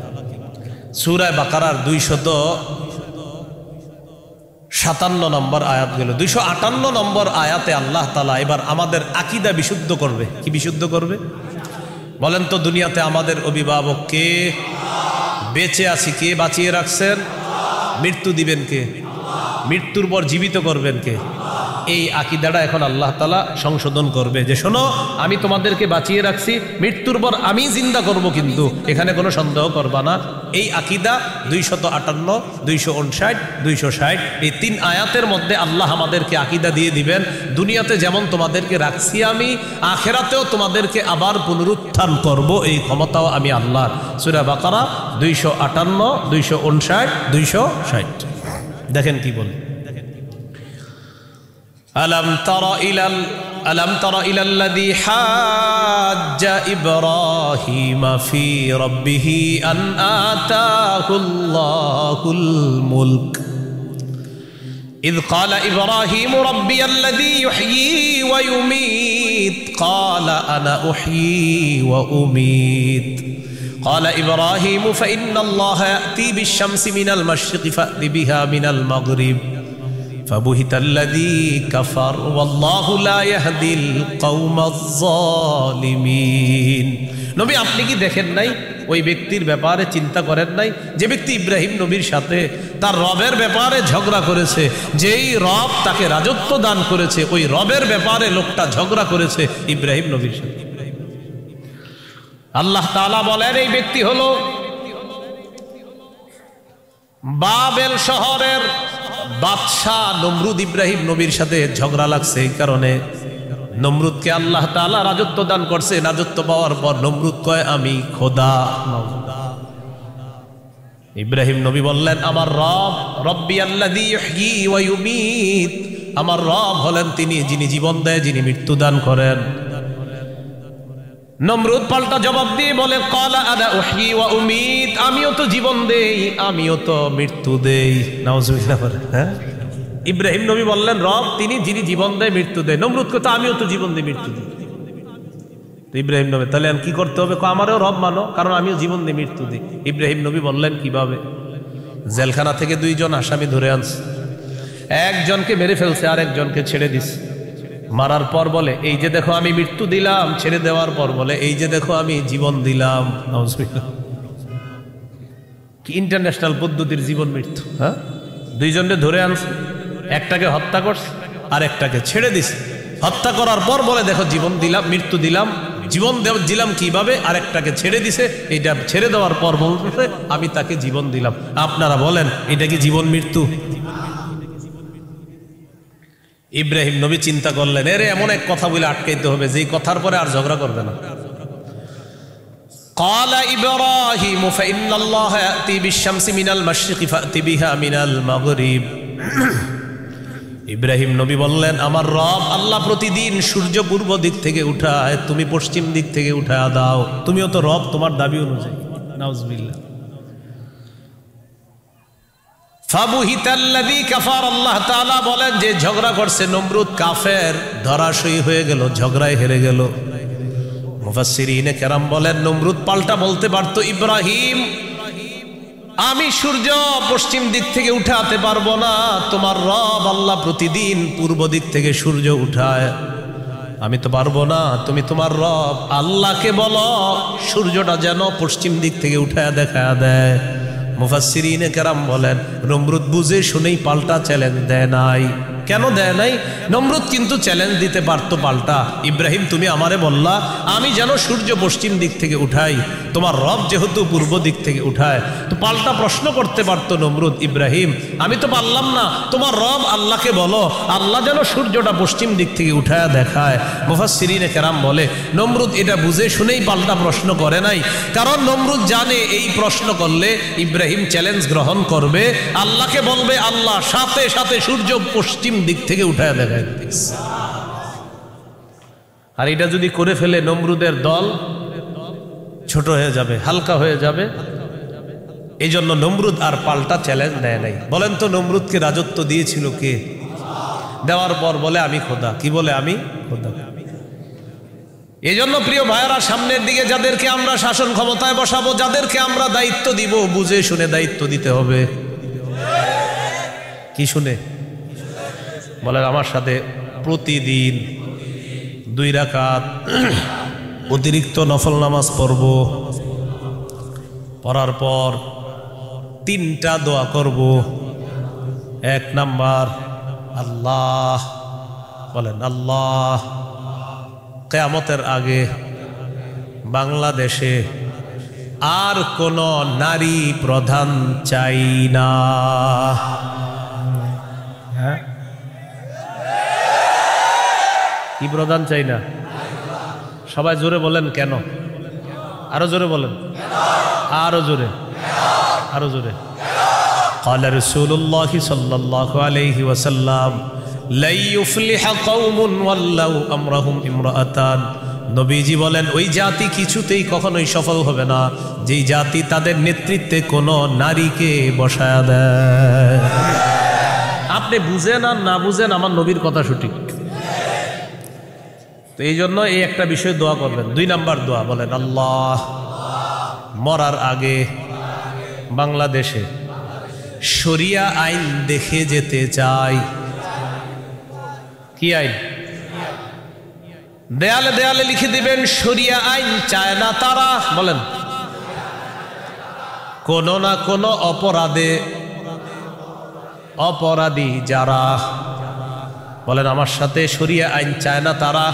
সূরা বাকারার 257 নম্বর আয়াত গেল, 258 নম্বর আয়াতে আল্লাহ তাআলা এবার আমাদের আকীদা বিশুদ্ধ করবে। কি বিশুদ্ধ করবে বলেন তো? দুনিয়াতে আমাদের অভিভাবক কে? বেঁচে আছি কে? বাঁচিয়ে রাখছেন। মৃত্যু দিবেন কে? মৃত্যুর পর জীবিত করবেন কে? এই আকীদাটা এখন আল্লাহ তাআলা সংশোধন করবে যে শোনো, আমি তোমাদেরকে বাঁচিয়ে রাখছি, মৃত্যুর পর আমি জিন্দা করব, কিন্তু এখানে কোনো সন্দেহ করবা না। এই আকীদা 258, 259, 260 এই 3 আয়াতের মধ্যে আল্লাহ আমাদেরকে আকীদা দিয়ে দিবেন, দুনিয়াতে যেমন তোমাদেরকে রাখছি আমি, আখিরাতেও তোমাদেরকে আবার পুনরুত্থান করব, এই ক্ষমতাও আমি আল্লাহর। সূরা বাকারা 258, 259, 260 দেখেন কি বলে, ألم تر إلى الذي حاج إبراهيم في ربه أن آتاه الله الملك إذ قال إبراهيم ربي الذي يحيي ويميت قال أنا أحيي وأميت قال إبراهيم فإن الله يأتي بالشمس من المشرق فأت بها من المغرب فبهت الذي كفر والله لا يهدي القوم الظالمين। নবী আপনি কি দেখেন নাই, ওই ব্যক্তির ব্যাপারে চিন্তা করেন নাই যে ব্যক্তি ইব্রাহিম নবীর সাথে তার রবের ব্যাপারে ঝগড়া করেছে, যেই রব তাকে রাজত্ব দান করেছে ওই রবের ব্যাপারে লোকটা ঝগড়া করেছে ইব্রাহিম নবীর সাথে। আল্লাহ তাআলা বলেন এই ব্যক্তি হলো বাবেল শহরের বাদশাহ নমরুদ। ইব্রাহিম নবীর সাথে ঝগড়া লাগছে, এই কারণে নমরুদকে আল্লাহ তাআলা রাজত্ব দান করছে। রাজত্ব পাওয়ার পর নমরুদ কয় আমি খোদা। ইব্রাহিম নবী বললেন আমার রব রব্বি আল্লাযী ইহয়ী ওয়া ইউমীত, আমার রব হলেন তিনি যিনি জীবন দেয়, যিনি মৃত্যু দান করেন। নমরুদ পাল্টা জবাব দিয়ে বলে ক্বালা আনা উহয়ী ওয়া উমীত, আমিও তো জীবন দেই আমিও তো মৃত্যু দেই। নাউজুবিল্লাহ। হ্যাঁ, ইব্রাহিম নবী বললেন রব তিনি যিনি জীবন দেয় মৃত্যু দেয়। নমরুদ কয় আমিও তো জীবন দিই মৃত্যু দিই। তো ইব্রাহিম নবী তাহলে কি করতে হবে? আমারও রব মানো, কারণ আমিও জীবন দিই মৃত্যু দিই। ইব্রাহিম নবী বললেন কিভাবে? জেলখানা থেকে 2 জন আসামি ধরে আনছে, একজনকে মেরে ফেলছে আর একজনকে ছেড়ে দিছে। মারার পর বলে এই যে দেখো আমি মৃত্যু দিলাম, ছেড়ে দেওয়ার পর বলে এই যে দেখো আমি জীবন দিলাম। কি ইন্টারন্যাশনাল পদ্ধতির জীবন মৃত্যু! হ্যাঁ, 2 জনকে ধরে আনছে, একটাকে হত্যা করছে আর একটাকে ছেড়ে দিছে। হত্যা করার পর বলে দেখো জীবন দিলাম, মৃত্যু দিলাম, জীবন দিলাম কিভাবে? আর একটাকে ছেড়ে দিছে, এইটা ছেড়ে দেওয়ার পর বলতেছে আমি তাকে জীবন দিলাম। আপনারা বলেন এটা কি জীবন মৃত্যু? ইব্রাহিম নবী চিন্তা করলেন এরে এমন এক কথা বলে আটকাইতে হবে যেই কথার পরে আর ঝগড়া করবে না। قال إبراهيم فإن الله يأتي بالشمس من المشرق فأت بها من المغرب ইব্রাহিম নবী বললেন, আমার রব আল্লাহ প্রতিদিন সূর্য পূর্ব দিক থেকে উঠায়, তুমি পশ্চিম দিক থেকে উঠায় দাও। তুমিও তো রব, তোমার দাবি অনুযায়ী। নাউজুবিল্লাহ। ফাবুহিতাল্লাযী কাফার, আল্লাহ তাআলা বলেন যে ঝগড়া করছে নমরুদ কাফের, ধরাশয়ী হয়ে গেল, ঝগড়ায় হেরে গেল। মুফাসসিরিনে কেরাম বলেন নমরুদ পাল্টা বলতে পারতো, ইব্রাহিম আমি সূর্য পশ্চিম দিক থেকে উঠাতে পারবো না, তোমার রব আল্লাহ প্রতিদিন পূর্ব দিক থেকে সূর্য উঠায়, আমি তো পারবো না। তুমি তোমার রব আল্লাহকে বলো সূর্যটা যেন পশ্চিম দিক থেকে উঠায় দেখা দেয়। মুফাসসিরিনে কেরাম বলেন নমরুদ বুঝে শুনেই পাল্টা চ্যালেঞ্জ দেয় নাই। কেন দেয় নাই? নমরুদ কিন্তু চ্যালেঞ্জ দিতে পারতো পাল্টা, ইব্রাহিম তুমি আমারে বললা আমি যেন সূর্য পশ্চিম দিক থেকে উঠাই, তোমার রব যেহেতু পূর্ব দিক থেকে উঠায়, তো পাল্টা প্রশ্ন করতে পারতো নমরুদ, ইব্রাহিম আমি তো পারলাম না, তোমার রব আল্লাহকে বলো আল্লাহ যেন সূর্যটা পশ্চিম দিক থেকে উঠায় দেখায়। মুফাসসিরিনে কেরাম বলে নমরুদ এটা বুঝে শুনেই পাল্টা প্রশ্ন করে নাই, কারণ নমরুদ জানে এই প্রশ্ন করলে ইব্রাহিম চ্যালেঞ্জ গ্রহণ করবে, আল্লাহকে বলবে আল্লাহ সাথে সাথে সূর্য পশ্চিম দিক থেকে উঠায় দেখায়। আর এটা যদি করে ফেলে নমরুদের দল ছোট হয়ে যাবে, হালকা হয়ে যাবে। এই জন্য নমরুদ আর পাল্টা চ্যালেঞ্জ দেয় নাই। বলেন তো নমরুদকে রাজত্ব দিয়েছিল কে? দেওয়ার পর বলে আমি খোদা। কি বলে? আমি খোদা। এই জন্য প্রিয় ভাইয়েরা, সামনের দিকে যাদেরকে আমরা শাসন ক্ষমতায় বসাবো, যাদেরকে আমরা দায়িত্ব দিব, বুঝে শুনে দায়িত্ব দিতে হবে। কি শুনে? বলেন আমার সাথে, প্রতিদিন 2 রাকাত অতিরিক্ত নফল নামাজ পড়ব, পড়ার পর 3টা দোয়া করব। 1 নাম্বার আল্লাহ, বলেন আল্লাহ কিয়ামতের আগে বাংলাদেশে আর কোন নারী প্রধান চাই না। হ্যাঁ, কি প্রধান চাই না? সবাই জোরে বলেন কেন? আরো জোরে বলেন, আরো জোরে, আরো জোরে। قال رسول الله صلى الله عليه وسلم لا يفلح قوم ولوا امرهم امرأتان। নবীজি বলেন ওই জাতি কিছুতেই কখনোই সফল হবে না যেই জাতি তাদের নেতৃত্বে কোনো নারীকে বসায়া দেয়। আপনি বুঝেন আর না বুঝেন, আমার নবীর কথা সঠিক। তো এই জন্য এই একটা বিষয় দোয়া করবেন। 2 নাম্বার দোয়া, বলেন আল্লাহ মরার আগে বাংলাদেশে শরিয়া আইন দেখে যেতে চাই। কি আইন? দেয়ালে দেয়ালে লিখে দিবেন শরিয়া আইন চায় না তারা। বলেন কোন না কোন অপরাধে অপরাধী যারা, বলেন আমার সাথে, শরিয়া আইন চায় না তারা,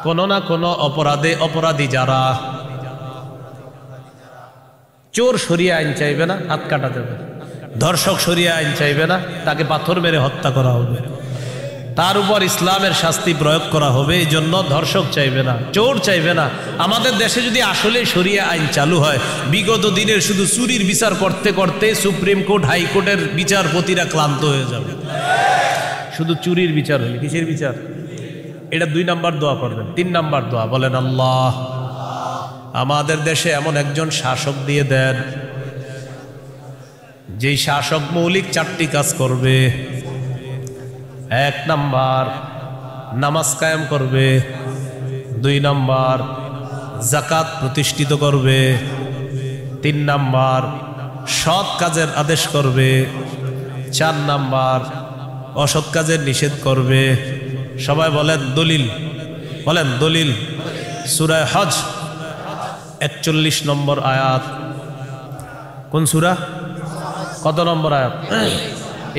কোন না কোন অপরাধে অপরাধী যারা। চোর শরিয়া আইন চাইবে না, হাত কাটা দেবে। ধর্ষক শরিয়া আইন চাইবে না, তাকে পাথর মেরে হত্যা করা হবে, তার উপর ইসলামের শাস্তি প্রয়োগ করা হবে। এই জন্য ধর্ষক চাইবে না, চোর চাইবে না। আমাদের দেশে যদি আসলে শরিয়া আইন চালু হয়, বিগত দিনের শুধু চুরির বিচার করতে করতে সুপ্রিম কোর্ট হাইকোর্টের বিচারপতিরা ক্লান্ত হয়ে যাবে। শুধু চুরির বিচার হলে, কিসের বিচার? এটা 2 নাম্বার দোয়া করবেন। 3 নাম্বার দোয়া, বলেন আল্লাহ আমাদের দেশে এমন একজন শাসক দিয়ে দেন যেই শাসক মৌলিক 4টি কাজ করবে। 1 নাম্বার নামাজ কায়েম করবে, 2 নাম্বার যাকাত প্রতিষ্ঠিত করবে, 3 নাম্বার সৎ কাজের আদেশ করবে, 4 নাম্বার অসৎ কাজের নিষেধ করবে। সবাই বলেন দলিল, বলেন দলিল। সূরা হজ 41 নম্বর আয়াত। কোন সূরা? কত নম্বর আয়াত?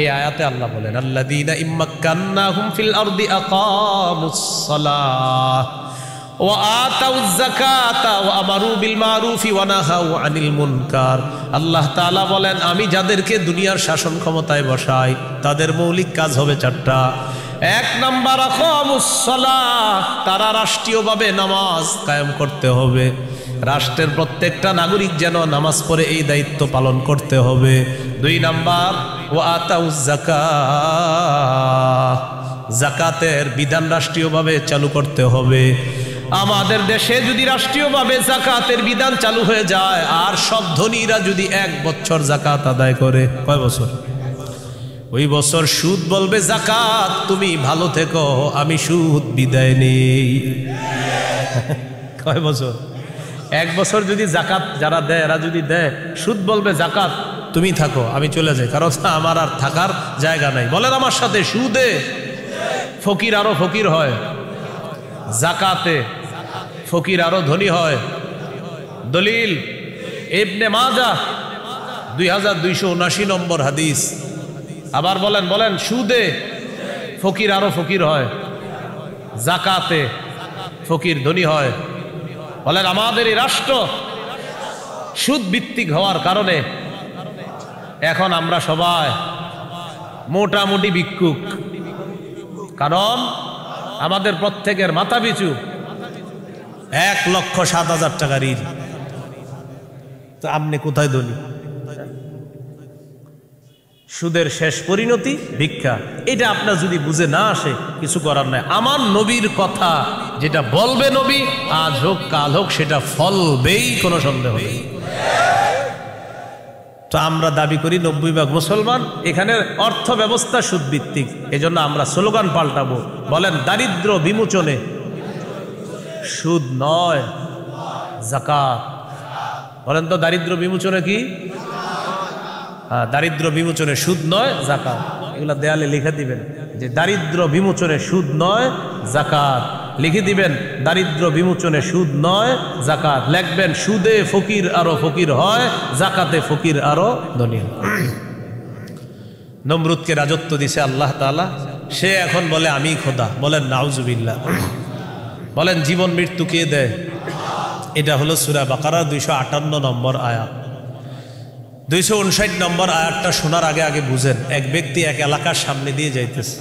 এই আয়াতে আল্লাহ বলেন আল্লাযীনা ইম্মাক্কান্নাহুম ফিল আরদি আকামুস সালাহ ওয়া আতাউয যাকাতা ওয়া আমারু বিল মারুফি ওয়া নাহাউ আনিল মুনকার। আল্লাহ তাআলা বলেন আমি যাদেরকে দুনিয়ার শাসন ক্ষমতায় বসাই তাদের মৌলিক কাজ হবে 4টা। 1 নাম্বার আকামুস সালাহ, তারা রাষ্ট্রীয়ভাবে নামাজ কায়েম করতে হবে। রাষ্ট্রের প্রত্যেকটা নাগরিক যেন নামাজ পড়ে এই দায়িত্ব পালন করতে হবে। 2 নাম্বার ওয়া আতাউজ যাকাত, যাকাতের বিধান রাষ্ট্রীয়ভাবে চালু করতে হবে। আমাদের দেশে যদি রাষ্ট্রীয়ভাবে যাকাতের বিধান চালু হয়ে যায় আর সব ধনীরা যদি 1 বছর যাকাত আদায় করে, কয় বছর? ওই বছর সুদ বলবে যাকাত তুমি ভালো থেকো, আমি সুদ বিদায় নেই। কয় বছর? 1 বছর যদি যাকাত যারা দেয় এরা যদি দেয়, সুদ বলবে যাকাত তুমি থাকো, আমি চলে যাই, কারণ আমার আর থাকার জায়গা নাই। বলেন আমার সাথে, সুদে ফকির আরো ফকির হয়, যাকাতে ফকির আরো ধনী হয়। দলিল ইবনে মাজাহ 2279 নম্বর হাদিস। আবার বলেন বলেন, সুদে ফকির আরো ফকির হয়, যাকাতে ফকির ধনী হয়। বলেন আমাদের এই রাষ্ট্র সুদ ভিত্তিক হওয়ার কারণে এখন আমরা সবাই মোটামুটি ভিক্ষুক, কারণ আমাদের প্রত্যেকের মাথা পিছু 1,07,000 টাকা ঋণ। তো আপনি কোথায় ধনী? সুদের শেষ পরিণতি ভিক্ষা। এটা আপনার যদি বুঝে না আসে কিছু করার নাই। আমার নবীর কথা যেটা বলবে নবী, আজ হোক কাল হোক সেটা ফলবেই, কোনো সন্দেহ নেই। তো আমরা দাবি করি 90% মুসলমান, এখানে অর্থ ব্যবস্থা সুদ ভিত্তিক। এজন্য আমরা স্লোগান পাল্টাবো, বলেন দারিদ্র বিমোচনে সুদ নয় যাকাত। বলেন তো দারিদ্র বিমোচনে কি? দারিদ্র বিমোচনে সুদ নয় যাকাত। এগুলা দেয়ালে লিখে দিবেন যে দারিদ্র বিমোচনে সুদ নয় যাকাত। লিখে দিবেন দারিদ্র বিমোচনে সুদ নয় যাকাত। লিখবেন সুদে ফকির আরো ফকির হয়, যাকাতে ফকির আরো ধনী হয়। নমরুদকে রাজত্ব দিছে আল্লাহ তাআলা, সে এখন বলে আমি খোদা। বলেন নাউজুবিল্লাহ। বলেন জীবন মৃত্যু কে দেয়? এটা হলো সূরা বাকারা 258 নম্বর আয়াত। 259 নম্বর আয়াতটা শোনার আগে আগে বুঝেন। এক ব্যক্তি এক এলাকার সামনে দিয়ে যাইতেছে,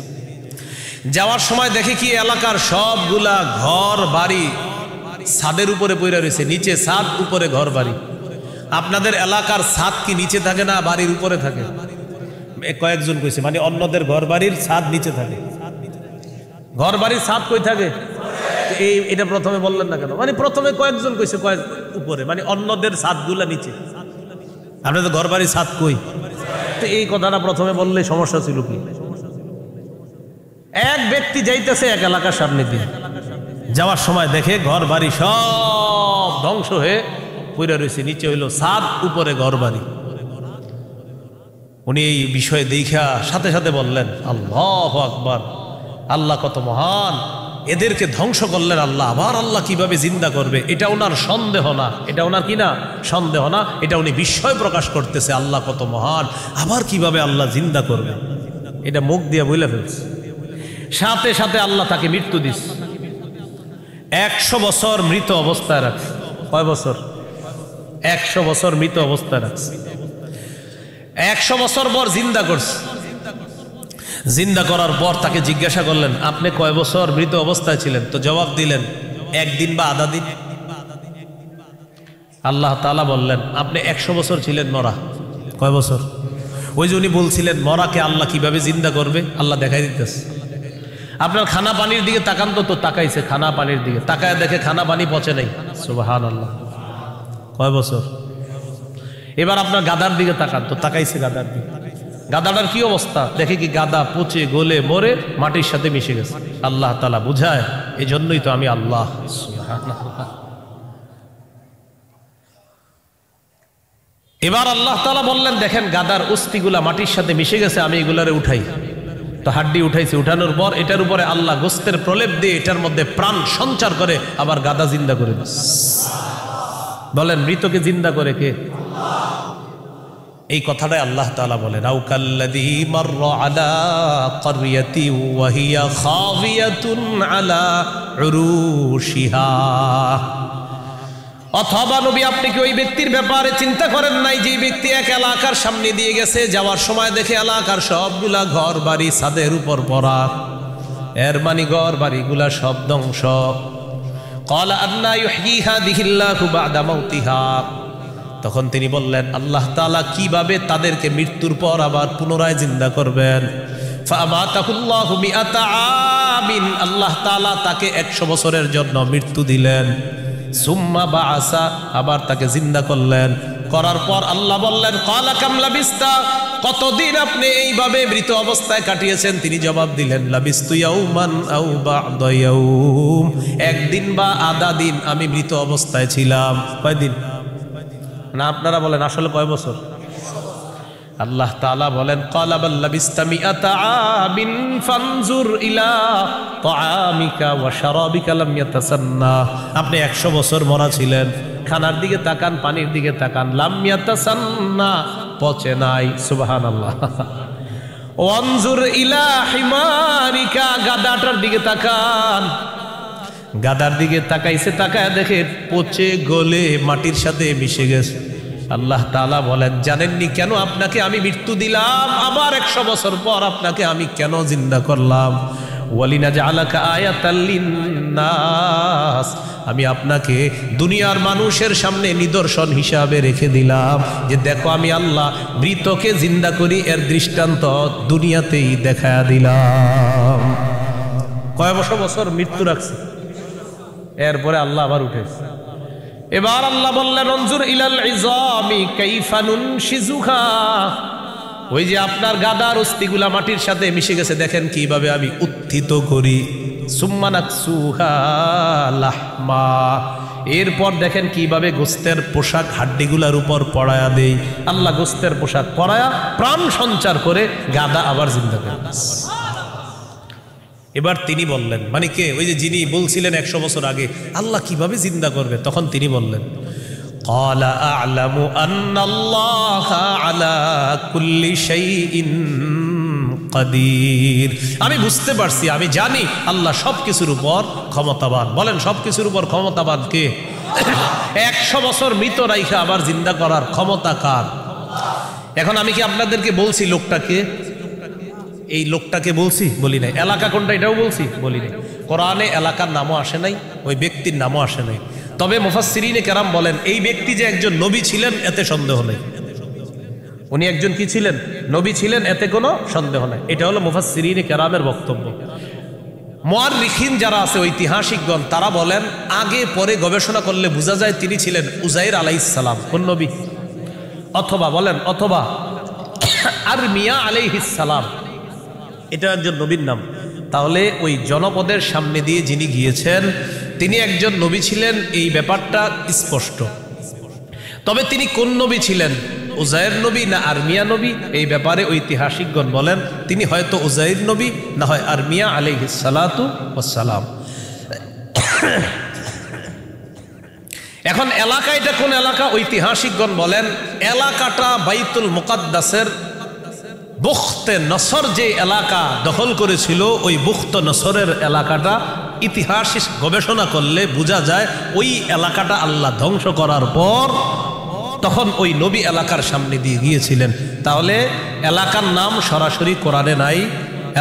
যাওয়ার সময় দেখে কি এলাকার সবগুলা ঘর বাড়ি ছাদের উপরে পড়ে রয়েছে, নিচে ছাদ উপরে ঘর বাড়ি। আপনাদের এলাকার ছাদ কি নিচে থাকে না বাড়ির উপরে থাকে? কয়েকজন কইছে, মানে অন্যদের ঘর বাড়ির ছাদ নিচে থাকে, ঘর বাড়ির ছাদ কই থাকে? এটা প্রথমে বললেন না কেন? মানে প্রথমে কয়েকজন কইছে কয়েক উপরে, মানে অন্যদের ছাদগুলা নিচে। আপনাদের ঘর বাড়ির ছাদ কই? তো এই কথাটা প্রথমে বললে সমস্যা ছিল কি? এক ব্যক্তি যাইতেছে এক এলাকার সামনে দিয়ে, যাওয়ার সময় দেখে ঘর বাড়ি সব ধ্বংস হয়ে পড়ে রয়েছে, নিচে হইল ছাদ উপরে ঘর বাড়ি। উনি এই বিষয়ে দেখা সাথে সাথে বললেন আল্লাহু আকবার, আল্লাহ কত মহান, এদেরকে ধ্বংস করলেন আল্লাহ, আবার আল্লাহ কিভাবে জিন্দা করবে এটা ওনার সন্দেহ না, এটা ওনার কি না সন্দেহ না, এটা উনি বিস্ময় প্রকাশ করতেছে আল্লাহ কত মহান, আবার কিভাবে আল্লাহ জিন্দা করবে, এটা মুখ দিয়ে বলে ফেলছে। সাথে সাথে আল্লাহ তাকে মৃত্যু দিচ্ছে, 100 বছর মৃত অবস্থায় রাখছে। কয় বছর? 100 বছর মৃত অবস্থায় রাখছে। 100 বছর পর জিন্দা করছে। জিন্দা করার পর তাকে জিজ্ঞাসা করলেন আপনি কয় বছর মৃত অবস্থায় ছিলেন? তো জবাব দিলেন 1 দিন বা আধা দিন। আল্লাহ তাআলা বললেন আপনি 100 বছর ছিলেন মরা। কয় বছর? ওই যে উনি বলছিলেন মরাকে আল্লাহ কিভাবে জিন্দা করবে, আল্লাহ দেখাই দিতেছে। আপনার খানা পানির দিকে তাকান তো তাকাইছে, খানা পানির দিকে তাকায় দেখে খানা পানি পচে নাই। সুবহানাল্লাহ। কয় বছর? এবার আপনার গাদার দিকে তাকান তো তাকাইছে গাদার দিকে, গাদাটার কি অবস্থা দেখে কি গাদা পচে গলে মরে মাটির সাথে মিশে গেছে। আল্লাহ তাআলা বুঝায় এই জন্যই তো আমি আল্লাহ। এবার আল্লাহ তাআলা বললেন দেখেন গাদার অস্থিগুলা মাটির সাথে মিশে গেছে, আমি এগুলারে উঠাই। তো হাড্ডি উঠাইছে, উঠানোর পর এটার উপরে আল্লাহ গোস্তের প্রলেপ দিয়ে এটার মধ্যে প্রাণ সঞ্চার করে আবার গাদা জিন্দা করে দিচ্ছে। বলেন মৃতকে জিন্দা করে কে? এই কথাটাই আল্লাহ তাআলা বলেন আও কাল্লাযী মাররা আলা ক্বরিয়াতি ওয়া হিয়া খাবিয়াতুন আলা উরুশিহা। অথবা নবী আপনি কি ওই ব্যক্তির ব্যাপারে চিন্তা করেন নাই যে ব্যক্তি এক এলাকার সামনে দিয়ে গেছে, যাওয়ার সময় দেখে এলাকার সবগুলা ঘর বাড়ি ছাদের উপর পড়া, এর মানে ঘর বাড়িগুলা সব ধ্বংস। ক্বালা আন্না ইউহয়ী হাযিহিল্লাহু বা'দা মাউতিহা, তখন তিনি বললেন আল্লাহ তাআলা কিভাবে তাদেরকে মৃত্যুর পর আবার পুনরায় জিন্দা করবেন। ফাআমাতাহুল্লাহু মিআতা আমিন, আল্লাহ তাআলা তাকে 100 বছরের জন্য মৃত্যু দিলেন। সুম্মা বাআসা, আবার তাকে জিন্দা করলেন। করার পর আল্লাহ বললেন ক্বালা কাম লাবিস্তা, কতদিন আপনি এইভাবে মৃত অবস্থায় কাটিয়েছেন? তিনি জবাব দিলেন লাবিস্তু ইয়াওমান আও বা'দা ইয়াওম, একদিন বা আধা দিন আমি মৃত অবস্থায় ছিলাম। কয়দিন না আপনারা বলেন আসলে কয় বছর? আল্লাহ তাআলা বলেন ক্বালা বাল লাবিস্তা মিআতা আমিন ফানজুর ইলা তাআমিকা ওয়া শারাবিকা লাম ইয়াতাসান্না, আপনি 100 বছর মরা ছিলেন, খানার দিকে তাকান, পানির দিকে তাকান, লাম ইয়াতাসান্না, পচে নাই। সুবহানাল্লাহ। ওয়ানজুর ইলা হিমারিকা, গাদাটার দিকে তাকান, গাদার দিকে তাকাইছে, তাকায় দেখে পচে গলে মাটির সাথে মিশে গেছে। আল্লাহ তাআলা বলেন জানেননি কেন আপনাকে আমি মৃত্যু দিলাম, আবার 100 বছর পর আপনাকে আমি কেন জিন্দা করলাম? ওয়ালিনাজআলাকা আয়াতাল লিন্নাস, আমি আপনাকে দুনিয়ার মানুষের সামনে নিদর্শন হিসাবে রেখে দিলাম যে দেখো আমি আল্লাহ মৃতকে জিন্দা করি, এর দৃষ্টান্ত দুনিয়াতেই দেখায়া দিলাম। কয় বছর মৃত্যু রাখছে, এরপরে আল্লাহ আবার উঠেছে। এবার আল্লাহ বললেন অনজুর ইলাল ইযামি কাইফা নুনশিজুহা, ওই যে আপনার গাদার অস্থিগুলা মাটির সাথে মিশে গেছে, দেখেন কিভাবে আমি উত্থিত করি। সুম্মা নাকসুহা লাহমা, এরপর দেখেন কিভাবে গোস্তের পোশাক হাড্ডিগুলার উপর পড়ায়া দেই। আল্লাহ গোস্তের পোশাক পড়ায়া প্রাণ সঞ্চার করে গাদা আবার জিন্দা করে। এবার তিনি বললেন, মানে কে? ওই যে যিনি বলছিলেন 100 বছর আগে আল্লাহ কিভাবে জিন্দা করবে, তখন তিনি বললেন ক্বালা আ'লামু আন্নাল্লাহা আলা কুল্লি শাইইন কাদির, আমি বুঝতে পারছি, আমি জানি আল্লাহ সবকিছুর উপর ক্ষমতাবান। বলেন সবকিছুর উপর ক্ষমতাবান কে? 100 বছর মৃত রাইখা আবার জিন্দা করার ক্ষমতা কার? এখন আমি কি আপনাদেরকে বলছি লোকটাকে? এই লোকটাকে বলছি? বলি নাই। এলাকা কোনটা এটাও বলছি? বলি নাই। কোরআনে এলাকার নামও আসে নাই, ওই ব্যক্তির নামও আসে নাই। তবে মুফাসসিরিনে কেরাম বলেন এই ব্যক্তি যে একজন নবী ছিলেন এতে সন্দেহ নেই। উনি একজন কি ছিলেন? নবী ছিলেন, এতে কোনো সন্দেহ নাই। এটা হলো মুফাসসিরিনে কেরামের বক্তব্য। মুআররিখিন যারা আছে ঐতিহাসিকগণ তারা বলেন আগে পরে গবেষণা করলে বোঝা যায় তিনি ছিলেন উযাইর আলাইহিস সালাম। কোন নবী? অথবা বলেন অথবা আরমিয়া আলাইহিস সালাম, এটা একজন নবীর নাম। তাহলে ওই জনপদের সামনে দিয়ে যিনি গিয়েছেন তিনি একজন নবী ছিলেন, এই ব্যাপারটা স্পষ্ট। তবে তিনি কোন নবী ছিলেন, উযাইর নবী না আরমিয়া নবী, এই ব্যাপারে ঐতিহাসিকগণ বলেন তিনি হয়তো উযাইর নবী, না হয় আরমিয়া আলাইহিস সালাতু ওয়াস সালাম। এখন এলাকা এটা কোন এলাকা? ঐতিহাসিকগণ বলেন এলাকাটা বাইতুল মুকাদ্দাসের বুখতে নসর যে এলাকা দখল করেছিল, ওই বুখতে নসরের এলাকাটা ইতিহাস গবেষণা করলে বোঝা যায় ওই এলাকাটা আল্লাহ ধ্বংস করার পর তখন ওই নবী এলাকার সামনে দিয়ে গিয়েছিলেন। তাহলে এলাকার নাম সরাসরি কোরআনে নাই,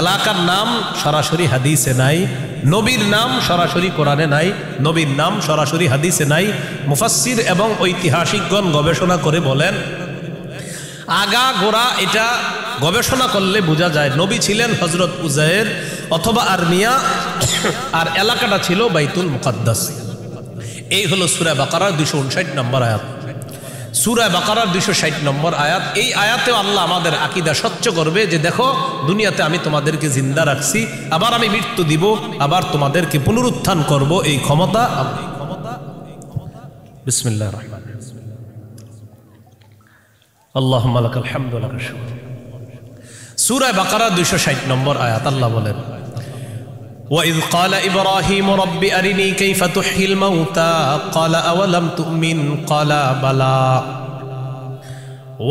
এলাকার নাম সরাসরি হাদিসে নাই, নবীর নাম সরাসরি কোরআনে নাই, নবীর নাম সরাসরি হাদিসে নাই। মুফাসসির এবং ঐতিহাসিকগণ গবেষণা করে বলেন আগা গোড়া এটা গবেষণা করলে বোঝা যায় নবী ছিলেন হযরত উযাইর অথবা আরমিয়া, আর এলাকাটা ছিল বাইতুল মুকাদ্দাস। এই হলো সূরা বাকারার 259 নম্বর আয়াত। সূরা বাকারার 260 নম্বর আয়াত। এই আয়াতেও আল্লাহ আমাদের আকীদা স্বচ্ছ করবে যে দেখো দুনিয়াতে আমি তোমাদেরকে জিন্দা রাখছি, আবার আমি মৃত্যু দিব, আবার তোমাদেরকে পুনরুত্থান করব, এই ক্ষমতা। বিসমিল্লাহির রহমানির রহিম। আল্লাহুম্মা লাকাল হামদু ওয়া লাকাশ শুকর। সূরা বাকারা 260 নম্বর আয়াত আল্লাহ বলেন وَإِذْ قَالَ إِبْرَاهِيمُ رَبِّ أَرِنِي كَيْفَ تُحْيِي الْمَوْتَى قَالَ أَوَلَمْ تُؤْمِنْ قَالَ بَلَى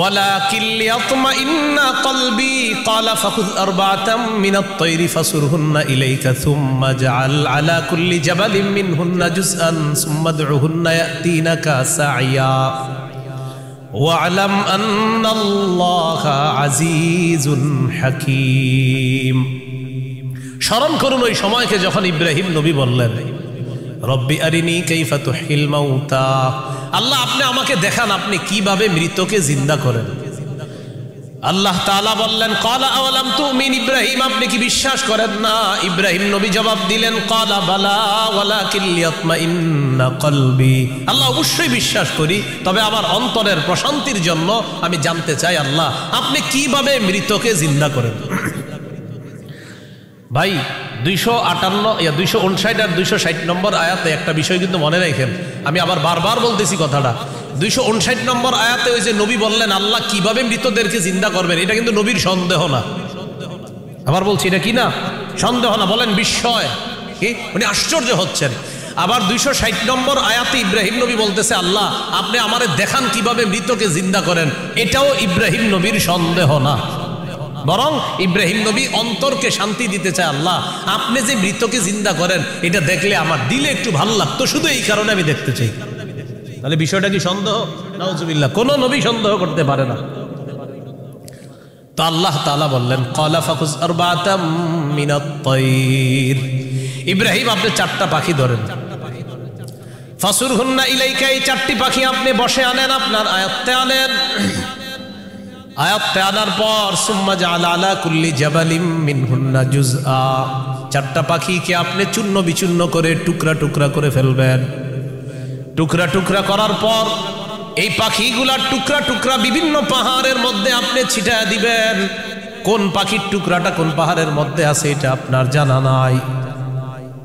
وَلَكِنْ لِيَطْمَئِنَّ قَلْبِي قَالَ فَخُذْ أَرْبَعَةً مِنَ الطَّيْرِ فَصُرْهُنَّ إِلَيْكَ ثُمَّ اجْعَلْ عَلَى كُلِّ جَبَلٍ مِّنْهُنَّ جُزْءًا ثُمَّ ادْعُهُنَّ يَأْتِينَكَ سَعْيًا وَاعْلَمْ أَنَّ اللَّهَ عَزِيزٌ حَكِيمٌ। স্মরণ করুন ওই সময়কে যখন ইব্রাহিম নবী বললেন রব্বি আরিনি কাইফা তুহিল মাউতা, আল্লাহ আপনি আমাকে দেখান আপনি কিভাবে মৃতকে জিন্দা করেন। আল্লাহ তাআলা বললেন ক্বালা আওয়ালাম তুমিন, ইব্রাহিম আপনি কি বিশ্বাস করেন না? ইব্রাহিম নবী জবাব দিলেন ক্বালা বালা ওয়ালাকিন লিয়াতমাইন্না কলবি, আল্লাহ অবশ্যই বিশ্বাস করি, তবে আমার অন্তরের প্রশান্তির জন্য আমি জানতে চাই আল্লাহ আপনি কিভাবে মৃতকে জিন্দা করেন। ভাই 259 আর 260 নম্বর আয়াতে একটা বিষয় কিন্তু মনে রাখেন, আমি আবার বারবার বলতেছি কথাটা। 259 নম্বর আয়াতে ওই যে নবী বললেন আল্লাহ কিভাবে মৃতদেরকে জিন্দা করবেন, এটা কিন্তু নবীর সন্দেহ না। আবার বলছি এটা কি না? সন্দেহ না, বলেন বিস্ময়, কি উনি আশ্চর্য হচ্ছেন। আবার 260 নম্বর আয়াতে ইব্রাহিম নবী বলতেছে আল্লাহ আপনি আমারে দেখান কিভাবে মৃতকে জিন্দা করেন, এটাও ইব্রাহিম নবীর সন্দেহ না, বরং ইব্রাহিম নবী অন্তরকে শান্তি দিতে চায় আল্লাহ আপনি যে মৃতকে জিন্দা করেন এটা দেখলে আমার দিলে একটু ভালো লাগতো, শুধু এই কারণে আমি দেখতে চাই। তাহলে বিষয়টা কি সন্দেহ? নাউজুবিল্লাহ, কোন নবী সন্দেহ করতে পারে না। তো আল্লাহ তাআলা বললেন ক্বালা ফাকুজ আরবাতাম মিনাত তায়র, ইব্রাহিম আপনি 4টা পাখি ধরেন, ফাসুরহুন্না ইলাইকা, এই 4টি পাখি আপনি বসে আনেন, আপনার আয়াতে আনেন। আয়াতে আনার পর সুম্মা জাআলা আলা কুল্লি জাবালিম মিনহুন্না জুজআ, 4টা পাখিকে আপনি চূর্ণ বিচূর্ণ করে টুকরা টুকরা করে ফেলবেন। টুকরা টুকরা করার পর এই পাখিগুলার টুকরা টুকরা বিভিন্ন পাহাড়ের মধ্যে আপনি ছিটায় দিবেন। কোন পাখির টুকরাটা কোন পাহাড়ের মধ্যে আছে এটা আপনার জানা নাই।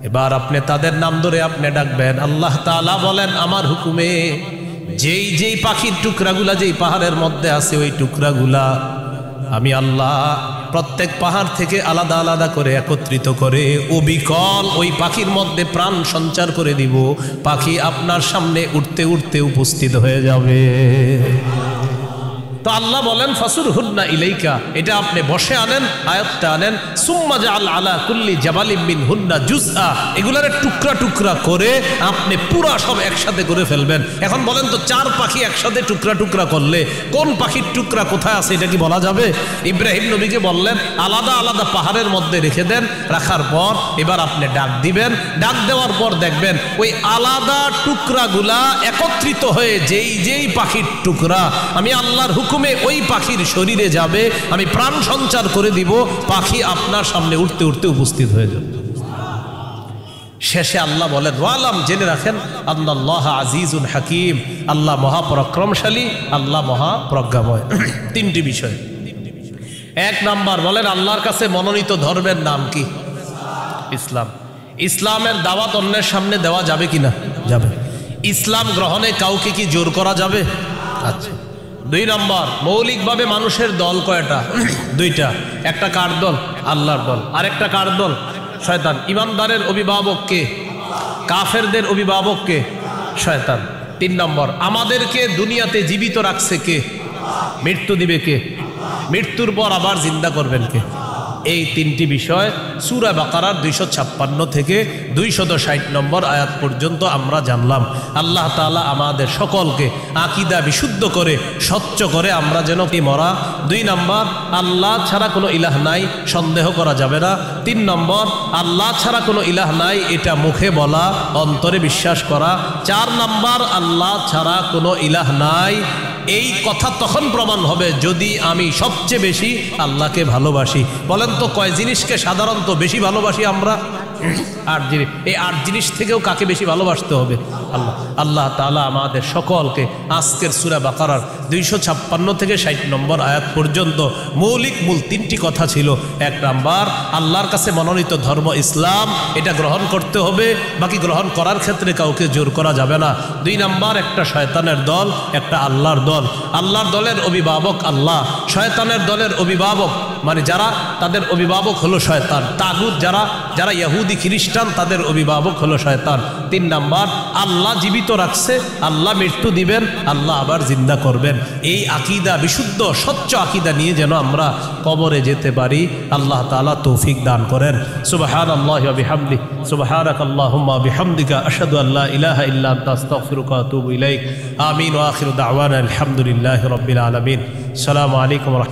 এবার আপনি তাদের নাম ধরে আপনি ডাকবেন। আল্লাহ তাআলা বলেন আমার হুকুমে যেই যেই পাখির টুকরাগুলা যেই পাহাড়ের মধ্যে আছে ওই টুকরাগুলা আমি আল্লাহ প্রত্যেক পাহাড় থেকে আলাদা আলাদা করে একত্রিত করে অবিকল ওই পাখির মধ্যে প্রাণ সঞ্চার করে দিব। পাখি আপনার সামনে উঠতে উঠতে উপস্থিত হয়ে যাবে। তো আল্লাহ বলেন ফাসুরহুন্না ইলাইকা, এটা আপনি বসে আনেন, আয়াতটা আনেন। সুম্মা জাআল আলা কুল্লি জাবালিম মিনহুন্না জুজআ, এগুলারে টুকরা টুকরা করে আপনি পুরা সব একসাথে করে ফেলবেন। এখন বলেন তো 4 পাখি একসাথে টুকরা টুকরা করলে কোন পাখির টুকরা কোথায় আছে এটা কি বলা যাবে? ইব্রাহিম নবীকে বললেন আলাদা আলাদা পাহাড়ের মধ্যে রেখে দেন। রাখার পর এবার আপনি ডাক দিবেন। ডাক দেওয়ার পর দেখবেন ওই আলাদা টুকরাগুলা একত্রিত হয়ে যেই যেই পাখির টুকরা আমি আল্লাহর হুকুমে ওই পাখির শরীরে যাবে, আমি প্রাণ সঞ্চার করে দিব। পাখি আপনার সামনে উঠতে উঠতে উপস্থিত হয়ে যাবে। শেষে আল্লাহ বলেন ওয়ালাম, জেনে রাখেন আল্লাহ আজিজুন হাকিম, আল্লাহ মহাপরাক্রমশালী, আল্লাহ মহাপ্রজ্ঞাময়। 3টি বিষয়। 1 নাম্বার বলেন আল্লাহর কাছে মনোনীত ধর্মের নাম কি? ইসলাম। ইসলামের দাওয়াত অন্যের সামনে দেওয়া যাবে কিনা? যাবে। ইসলাম গ্রহণে কাউকে কি জোর করা যাবে? আচ্ছা। 2 নম্বর মৌলিকভাবে মানুষের দল কয়টা? 2টা। একটা কার দল? আল্লাহর দল। আরেকটা কার দল? শয়তান। ইমানদারের অভিভাবক কে? কাফেরদের অভিভাবক কে? শয়তান। 3 নম্বর আমাদেরকে দুনিয়াতে জীবিত রাখছে কে? মৃত্যু দিবে কে? মৃত্যুর পর আবার জিন্দা করবেন কে? এই 3টি বিষয় সূরা বাকারার 256 থেকে 260 নম্বর আয়াত পর্যন্ত আমরা জানলাম। আল্লাহ তাআলা আমাদের সকলকে আকীদা বিশুদ্ধ করে স্বচ্ছ করে আমরা যেন মরা। 2 নম্বর আল্লাহ ছাড়া কোনো ইলাহ নাই, সন্দেহ করা যাবে না। 3 নম্বর আল্লাহ ছাড়া কোনো ইলাহ নাই, এটা মুখে বলা, অন্তরে বিশ্বাস করা। 4 নম্বর আল্লাহ ছাড়া কোনো ইলাহ নাই, এই কথা তখন প্রমাণ হবে যদি আমি সবচেয়ে বেশি আল্লাহকে ভালোবাসি। বলেন তো কয় জিনিসকে সাধারণত বেশি ভালোবাসি আমরা? 8 জিনিস। এই 8 জিনিস থেকেও কাকে বেশি ভালোবাসতে হবে? আল্লাহ। আল্লাহ তাআলা আমাদের সকলকে আজকের সূরা বাকারার 256 থেকে 60 নম্বর আয়াত পর্যন্ত মূল 3টি কথা ছিল। 1 নাম্বার আল্লাহর কাছে মনোনীত ধর্ম ইসলাম, এটা গ্রহণ করতে হবে, বাকি গ্রহণ করার ক্ষেত্রে কাউকে জোর করা যাবে না। 2 নাম্বার একটা শয়তানের দল, একটা আল্লাহর দল। আল্লাহর দলের অভিভাবক আল্লাহ, শয়তানের দলের অভিভাবক মানে যারা তাদের অভিভাবক হলো শয়তান। তাগুত যারা ইহুদি খ্রিস্টান তাদের অভিভাবক হলো শয়তান। 3 নাম্বার আল্লাহ জীবিত রাখছে, আল্লাহ মৃত্যু দিবেন, আল্লাহ আবার জিন্দা করবেন। এই আকীদা বিশুদ্ধ স্বচ্ছ আকীদা নিয়ে যেন আমরা কবরে যেতে পারি, আল্লাহ তাআলা তৌফিক দান করেন। সুবহানাল্লাহি ওয়া বিহামদিহি, সুবহানাকাল্লাহুম্মা ওয়া বিহামদিকা, আশহাদু আল্লা ইলাহা ইল্লা আনতা, আস্তাগফিরুকা ওয়া আতুবু ইলাইক। আমিন ওয়া আখিরু দাওয়ানা আলহামদুলিল্লাহি রাব্বিল আলামিন। আসসালামু আলাইকুম।